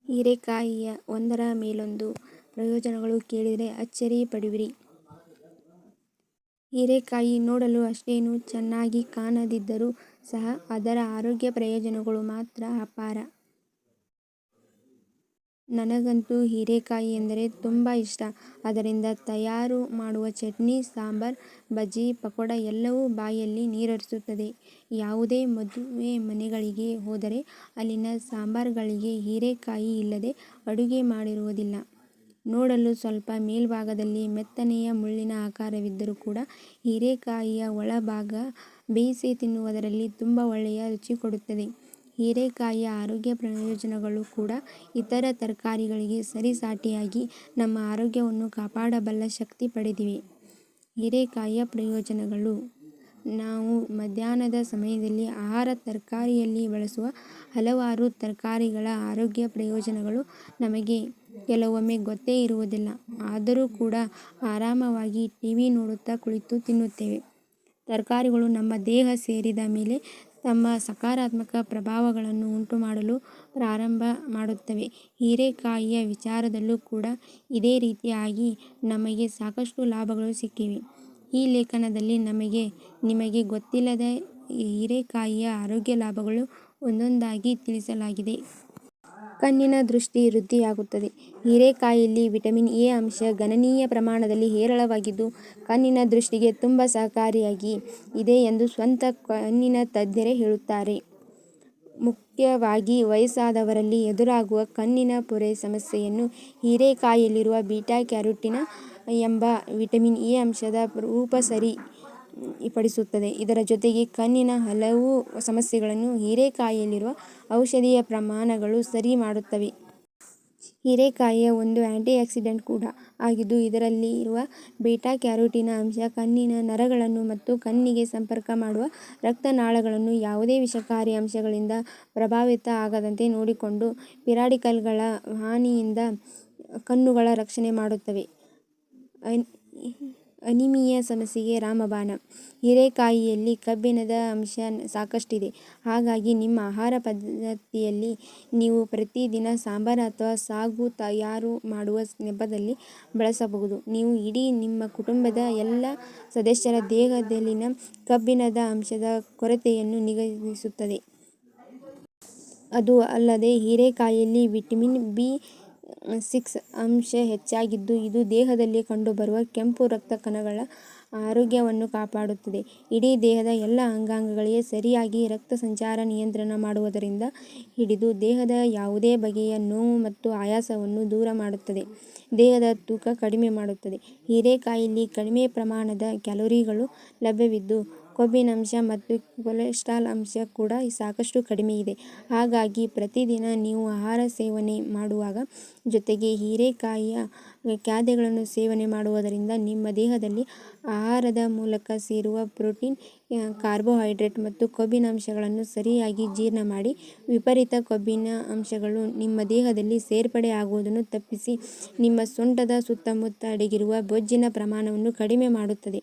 ಹೀರೆಕಾಯಿಯ ಒಂದರ ಮೇಲೊಂದು ಪ್ರಯೋಜನಗಳು ಕೇಳಿದರೆ ಅಚ್ಚರಿ ಪಡುವಿರಿ. ಹೀರೆಕಾಯಿ ನೋಡಲು ಅಷ್ಟೇನೂ ಚೆನ್ನಾಗಿ ಕಾಣದಿದ್ದರೂ ಸಹ ಅದರ ಆರೋಗ್ಯ ಪ್ರಯೋಜನಗಳು ಮಾತ್ರ ಅಪಾರ. ನನಗಂತೂ ಹೀರೆಕಾಯಿ ಎಂದರೆ ತುಂಬ ಇಷ್ಟ. ಅದರಿಂದ ತಯಾರು ಮಾಡುವ ಚಟ್ನಿ, ಸಾಂಬಾರ್, ಬಜ್ಜಿ, ಪಕೋಡ ಎಲ್ಲವೂ ಬಾಯಲ್ಲಿ ನೀರೂರಿಸುತ್ತದೆ. ಯಾವುದೇ ಮದುವೆ ಮನೆಗಳಿಗೆ ಹೋದರೆ ಅಲ್ಲಿನ ಸಾಂಬಾರ್ಗಳಿಗೆ ಹೀರೆಕಾಯಿ ಇಲ್ಲದೆ ಅಡುಗೆ ಮಾಡಿರುವುದಿಲ್ಲ. ನೋಡಲು ಸ್ವಲ್ಪ ಮೇಲ್ಭಾಗದಲ್ಲಿ ಮೆತ್ತನೆಯ ಮುಳ್ಳಿನ ಆಕಾರವಿದ್ದರೂ ಕೂಡ ಹೀರೆಕಾಯಿಯ ಒಳಭಾಗ ಬೇಯಿಸಿ ತಿನ್ನುವುದರಲ್ಲಿ ತುಂಬ ಒಳ್ಳೆಯ ರುಚಿ ಕೊಡುತ್ತದೆ. ಹೀರೆಕಾಯಿಯ ಆರೋಗ್ಯ ಪ್ರಯೋಜನಗಳು ಕೂಡ ಇತರ ತರಕಾರಿಗಳಿಗೆ ಸರಿಸಾಟಿಯಾಗಿ ನಮ್ಮ ಆರೋಗ್ಯವನ್ನು ಕಾಪಾಡಬಲ್ಲ ಶಕ್ತಿ ಪಡೆದಿವೆ. ಹೀರೆಕಾಯಿಯ ಪ್ರಯೋಜನಗಳು. ನಾವು ಮಧ್ಯಾಹ್ನದ ಸಮಯದಲ್ಲಿ ಆಹಾರ ತರಕಾರಿಯಲ್ಲಿ ಬಳಸುವ ಹಲವಾರು ತರಕಾರಿಗಳ ಆರೋಗ್ಯ ಪ್ರಯೋಜನಗಳು ನಮಗೆ ಕೆಲವೊಮ್ಮೆ ಗೊತ್ತೇ ಇರುವುದಿಲ್ಲ. ಆದರೂ ಕೂಡ ಆರಾಮವಾಗಿ ಟಿವಿ ನೋಡುತ್ತಾ ಕುಳಿತು ತಿನ್ನುತ್ತೇವೆ. ತರಕಾರಿಗಳು ನಮ್ಮ ದೇಹ ಸೇರಿದ ಮೇಲೆ ತಮ್ಮ ಸಕಾರಾತ್ಮಕ ಪ್ರಭಾವಗಳನ್ನು ಉಂಟುಮಾಡಲು ಪ್ರಾರಂಭ ಮಾಡುತ್ತವೆ. ಹೀರೆಕಾಯಿಯ ವಿಚಾರದಲ್ಲೂ ಕೂಡ ಇದೇ ರೀತಿಯಾಗಿ ನಮಗೆ ಸಾಕಷ್ಟು ಲಾಭಗಳು ಸಿಕ್ಕಿವೆ. ಈ ಲೇಖನದಲ್ಲಿ ನಿಮಗೆ ಗೊತ್ತಿಲ್ಲದ ಹೀರೆಕಾಯಿಯ ಆರೋಗ್ಯ ಲಾಭಗಳು ಒಂದೊಂದಾಗಿ ತಿಳಿಸಲಾಗಿದೆ. ಕಣ್ಣಿನ ದೃಷ್ಟಿ ವೃದ್ಧಿಯಾಗುತ್ತದೆ. ಹೀರೆಕಾಯಿಯಲ್ಲಿ ವಿಟಮಿನ್ ಎ ಅಂಶ ಗಣನೀಯ ಪ್ರಮಾಣದಲ್ಲಿ ಹೇರಳವಾಗಿದ್ದು ಕಣ್ಣಿನ ದೃಷ್ಟಿಗೆ ತುಂಬ ಸಹಕಾರಿಯಾಗಿ ಇದೆ ಎಂದು ಸ್ವತಃ ಕಣ್ಣಿನ ತಜ್ಞರೇ ಹೇಳುತ್ತಾರೆ. ಮುಖ್ಯವಾಗಿ ವಯಸ್ಸಾದವರಲ್ಲಿ ಎದುರಾಗುವ ಕಣ್ಣಿನ ಪೊರೆ ಸಮಸ್ಯೆಯನ್ನು ಹೀರೆಕಾಯಿಯಲ್ಲಿರುವ ಬೀಟಾ ಕ್ಯಾರೋಟಿನ್ ಎಂಬ ವಿಟಮಿನ್ ಎ ಅಂಶದ ರೂಪ ಸರಿ ಪಡಿಸುತ್ತದೆ. ಇದರ ಜೊತೆಗೆ ಕಣ್ಣಿನ ಹಲವು ಸಮಸ್ಯೆಗಳನ್ನು ಹೀರೆಕಾಯಿಯಲ್ಲಿರುವ ಔಷಧೀಯ ಪ್ರಮಾಣಗಳು ಸರಿ ಮಾಡುತ್ತವೆ. ಹೀರೆಕಾಯಿ ಒಂದು ಆಂಟಿಆಕ್ಸಿಡೆಂಟ್ ಕೂಡ ಆಗಿದ್ದು ಇದರಲ್ಲಿರುವ ಬೀಟಾ ಕ್ಯಾರೋಟಿನ್ ಅಂಶ ಕಣ್ಣಿನ ನರಗಳನ್ನು ಮತ್ತು ಕಣ್ಣಿಗೆ ಸಂಪರ್ಕ ಮಾಡುವ ರಕ್ತನಾಳಗಳನ್ನು ಯಾವುದೇ ವಿಷಕಾರಿ ಅಂಶಗಳಿಂದ ಪ್ರಭಾವಿತ ಆಗದಂತೆ ನೋಡಿಕೊಂಡು ಪಿರಾಡಿಕಲ್ಗಳ ಹಾನಿಯಿಂದ ಕಣ್ಣುಗಳ ರಕ್ಷಣೆ ಮಾಡುತ್ತವೆ. ಅನಿಮಿಯಾ ಸಮಸ್ಯೆಗೆ ರಾಮಬಾಣ. ಹೀರೆಕಾಯಿಯಲ್ಲಿ ಕಬ್ಬಿಣದ ಅಂಶ ಸಾಕಷ್ಟಿದೆ. ಹಾಗಾಗಿ ನಿಮ್ಮ ಆಹಾರ ಪದ್ಧತಿಯಲ್ಲಿ ನೀವು ಪ್ರತಿದಿನ ಸಾಂಬಾರ್ ಅಥವಾ ಸಾಗು ತಯಾರು ಮಾಡುವ ನೆಪದಲ್ಲಿ ಬಳಸಬಹುದು. ನೀವು ಇಡೀ ನಿಮ್ಮ ಕುಟುಂಬದ ಎಲ್ಲ ಸದಸ್ಯರ ದೇಹದಲ್ಲಿನ ಕಬ್ಬಿಣದ ಅಂಶದ ಕೊರತೆಯನ್ನು ನೀಗಿಸುತ್ತದೆ. ಅದು ಅಲ್ಲದೆ ಹೀರೆಕಾಯಿಯಲ್ಲಿ ವಿಟಮಿನ್ ಬಿ6 ಅಂಶ ಹೆಚ್ಚಾಗಿದ್ದು ಇದು ದೇಹದಲ್ಲಿ ಕಂಡುಬರುವ ಕೆಂಪು ರಕ್ತ ಕಣಗಳ ಆರೋಗ್ಯವನ್ನು ಕಾಪಾಡುತ್ತದೆ. ಇಡೀ ದೇಹದ ಎಲ್ಲ ಅಂಗಾಂಗಗಳಿಗೆ ಸರಿಯಾಗಿ ರಕ್ತ ಸಂಚಾರ ನಿಯಂತ್ರಣ ಮಾಡುವುದರಿಂದ ಹಿಡಿದು ದೇಹದ ಯಾವುದೇ ಬಗೆಯ ನೋವು ಮತ್ತು ಆಯಾಸವನ್ನು ದೂರ ಮಾಡುತ್ತದೆ. ದೇಹದ ತೂಕ ಕಡಿಮೆ ಮಾಡುತ್ತದೆ. ಹೀರೆಕಾಯಿಯಲ್ಲಿ ಕಡಿಮೆ ಪ್ರಮಾಣದ ಕ್ಯಾಲೋರಿಗಳು ಲಭ್ಯವಿದ್ದು ಕೊಬ್ಬಿನಂಶ ಮತ್ತು ಕೊಲೆಸ್ಟ್ರಾಲ್ ಅಂಶ ಕೂಡ ಸಾಕಷ್ಟು ಕಡಿಮೆ ಇದೆ. ಹಾಗಾಗಿ ಪ್ರತಿದಿನ ನೀವು ಆಹಾರ ಸೇವನೆ ಮಾಡುವಾಗ ಜೊತೆಗೆ ಹೀರೆಕಾಯಿಯ ಖಾದ್ಯಗಳನ್ನು ಸೇವನೆ ಮಾಡುವುದರಿಂದ ನಿಮ್ಮ ದೇಹದಲ್ಲಿ ಆಹಾರದ ಮೂಲಕ ಸೇರುವ ಪ್ರೋಟೀನ್, ಕಾರ್ಬೋಹೈಡ್ರೇಟ್ ಮತ್ತು ಕೊಬ್ಬಿನಾಂಶಗಳನ್ನು ಸರಿಯಾಗಿ ಜೀರ್ಣ ಮಾಡಿ ವಿಪರೀತ ಕೊಬ್ಬಿನ ಅಂಶಗಳು ನಿಮ್ಮ ದೇಹದಲ್ಲಿ ಸೇರ್ಪಡೆ ಆಗುವುದನ್ನು ತಪ್ಪಿಸಿ ನಿಮ್ಮ ಸೊಂಟದ ಸುತ್ತಮುತ್ತ ಅಡಗಿರುವ ಬೊಜ್ಜಿನ ಪ್ರಮಾಣವನ್ನು ಕಡಿಮೆ ಮಾಡುತ್ತದೆ.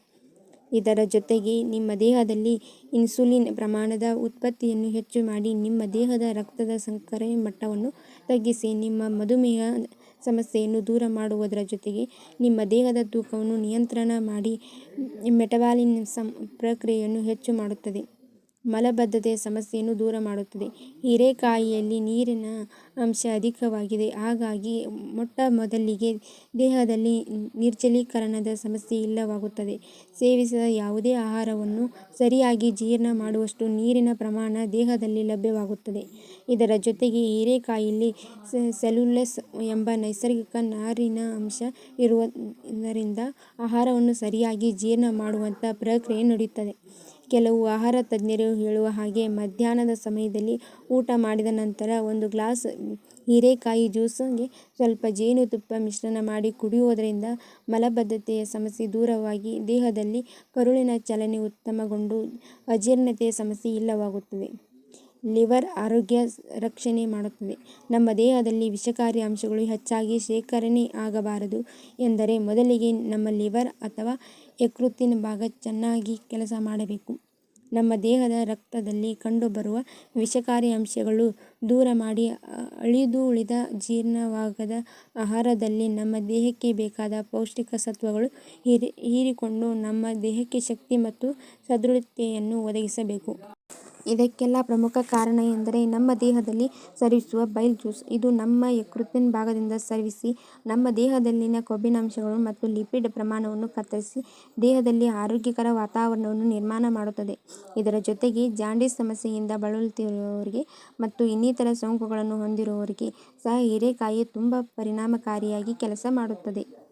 ಇದರ ಜೊತೆಗೆ ನಿಮ್ಮ ದೇಹದಲ್ಲಿ ಇನ್ಸುಲಿನ್ ಪ್ರಮಾಣದ ಉತ್ಪತ್ತಿಯನ್ನು ಹೆಚ್ಚು ಮಾಡಿ ನಿಮ್ಮ ದೇಹದ ರಕ್ತದ ಸಕ್ಕರೆ ಮಟ್ಟವನ್ನು ತಗ್ಗಿಸಿ ನಿಮ್ಮ ಮಧುಮೇಹ ಸಮಸ್ಯೆಯನ್ನು ದೂರ ಮಾಡುವುದರ ಜೊತೆಗೆ ನಿಮ್ಮ ದೇಹದ ತೂಕವನ್ನು ನಿಯಂತ್ರಣ ಮಾಡಿ ಮೆಟಬಾಲಿಸಮ್ ಪ್ರಕ್ರಿಯೆಯನ್ನು ಹೆಚ್ಚು ಮಾಡುತ್ತದೆ. ಮಲಬದ್ಧತೆಯ ಸಮಸ್ಯೆಯನ್ನು ದೂರ ಮಾಡುತ್ತದೆ. ಹೀರೆಕಾಯಿಯಲ್ಲಿ ನೀರಿನ ಅಂಶ ಅಧಿಕವಾಗಿದೆ. ಹಾಗಾಗಿ ಮೊಟ್ಟಮೊದಲಿಗೆ ದೇಹದಲ್ಲಿ ನಿರ್ಜಲೀಕರಣದ ಸಮಸ್ಯೆ ಇಲ್ಲವಾಗುತ್ತದೆ. ಸೇವಿಸಿದ ಯಾವುದೇ ಆಹಾರವನ್ನು ಸರಿಯಾಗಿ ಜೀರ್ಣ ಮಾಡುವಷ್ಟು ನೀರಿನ ಪ್ರಮಾಣ ದೇಹದಲ್ಲಿ ಲಭ್ಯವಾಗುತ್ತದೆ. ಇದರ ಜೊತೆಗೆ ಹೀರೆಕಾಯಿಯಲ್ಲಿ ಸೆಲ್ಯುಲೋಸ್ ಎಂಬ ನೈಸರ್ಗಿಕ ನಾರಿನ ಅಂಶ ಇರುವುದರಿಂದ ಆಹಾರವನ್ನು ಸರಿಯಾಗಿ ಜೀರ್ಣ ಮಾಡುವಂಥ ಪ್ರಕ್ರಿಯೆ ನಡೆಯುತ್ತದೆ. ಕೆಲವು ಆಹಾರ ತಜ್ಞರು ಹೇಳುವ ಹಾಗೆ ಮಧ್ಯಾಹ್ನದ ಸಮಯದಲ್ಲಿ ಊಟ ಮಾಡಿದ ನಂತರ ಒಂದು ಗ್ಲಾಸ್ ಹೀರೆಕಾಯಿ ಜ್ಯೂಸ್ಗೆ ಸ್ವಲ್ಪ ಜೇನುತುಪ್ಪ ಮಿಶ್ರಣ ಮಾಡಿ ಕುಡಿಯುವುದರಿಂದ ಮಲಬದ್ಧತೆಯ ಸಮಸ್ಯೆ ದೂರವಾಗಿ ದೇಹದಲ್ಲಿ ಕರುಳಿನ ಚಲನೆ ಉತ್ತಮಗೊಂಡು ಅಜೀರ್ಣತೆಯ ಸಮಸ್ಯೆ ಇಲ್ಲವಾಗುತ್ತದೆ. ಲಿವರ್ ಆರೋಗ್ಯ ರಕ್ಷಣೆ ಮಾಡುತ್ತದೆ. ನಮ್ಮ ದೇಹದಲ್ಲಿ ವಿಷಕಾರಿ ಅಂಶಗಳು ಹೆಚ್ಚಾಗಿ ಶೇಖರಣೆ ಆಗಬಾರದು ಎಂದರೆ ಮೊದಲಿಗೆ ನಮ್ಮ ಲಿವರ್ ಅಥವಾ ಯಕೃತ್ತಿನ ಭಾಗ ಚೆನ್ನಾಗಿ ಕೆಲಸ ಮಾಡಬೇಕು. ನಮ್ಮ ದೇಹದ ರಕ್ತದಲ್ಲಿ ಕಂಡುಬರುವ ವಿಷಕಾರಿ ಅಂಶಗಳು ದೂರ ಮಾಡಿ ಅಳಿದು ಉಳಿದ ಜೀರ್ಣವಾಗದ ಆಹಾರದಲ್ಲಿ ನಮ್ಮ ದೇಹಕ್ಕೆ ಬೇಕಾದ ಪೌಷ್ಟಿಕ ಸತ್ವಗಳು ಹೀರಿಕೊಂಡು ನಮ್ಮ ದೇಹಕ್ಕೆ ಶಕ್ತಿ ಮತ್ತು ಸದೃಢತೆಯನ್ನು ಒದಗಿಸಬೇಕು. ಇದಕ್ಕೆಲ್ಲ ಪ್ರಮುಖ ಕಾರಣ ಎಂದರೆ ನಮ್ಮ ದೇಹದಲ್ಲಿ ಸ್ರವಿಸುವ ಬೈಲ್ ಜ್ಯೂಸ್. ಇದು ನಮ್ಮ ಯಕೃತ್ತಿನ ಭಾಗದಿಂದ ಸ್ರವಿಸಿ ನಮ್ಮ ದೇಹದಲ್ಲಿನ ಕೊಬ್ಬಿನಾಂಶಗಳು ಮತ್ತು ಲಿಪಿಡ್ ಪ್ರಮಾಣವನ್ನು ಕತ್ತರಿಸಿ ದೇಹದಲ್ಲಿ ಆರೋಗ್ಯಕರ ವಾತಾವರಣವನ್ನು ನಿರ್ಮಾಣ ಮಾಡುತ್ತದೆ. ಇದರ ಜೊತೆಗೆ ಜಾಂಡೀಸ್ ಸಮಸ್ಯೆಯಿಂದ ಬಳಲುತ್ತಿರುವವರಿಗೆ ಮತ್ತು ಇನ್ನಿತರ ಸೋಂಕುಗಳನ್ನು ಹೊಂದಿರುವವರಿಗೆ ಸಹ ಹೀರೆಕಾಯಿ ತುಂಬಾ ಪರಿಣಾಮಕಾರಿಯಾಗಿ ಕೆಲಸ ಮಾಡುತ್ತದೆ.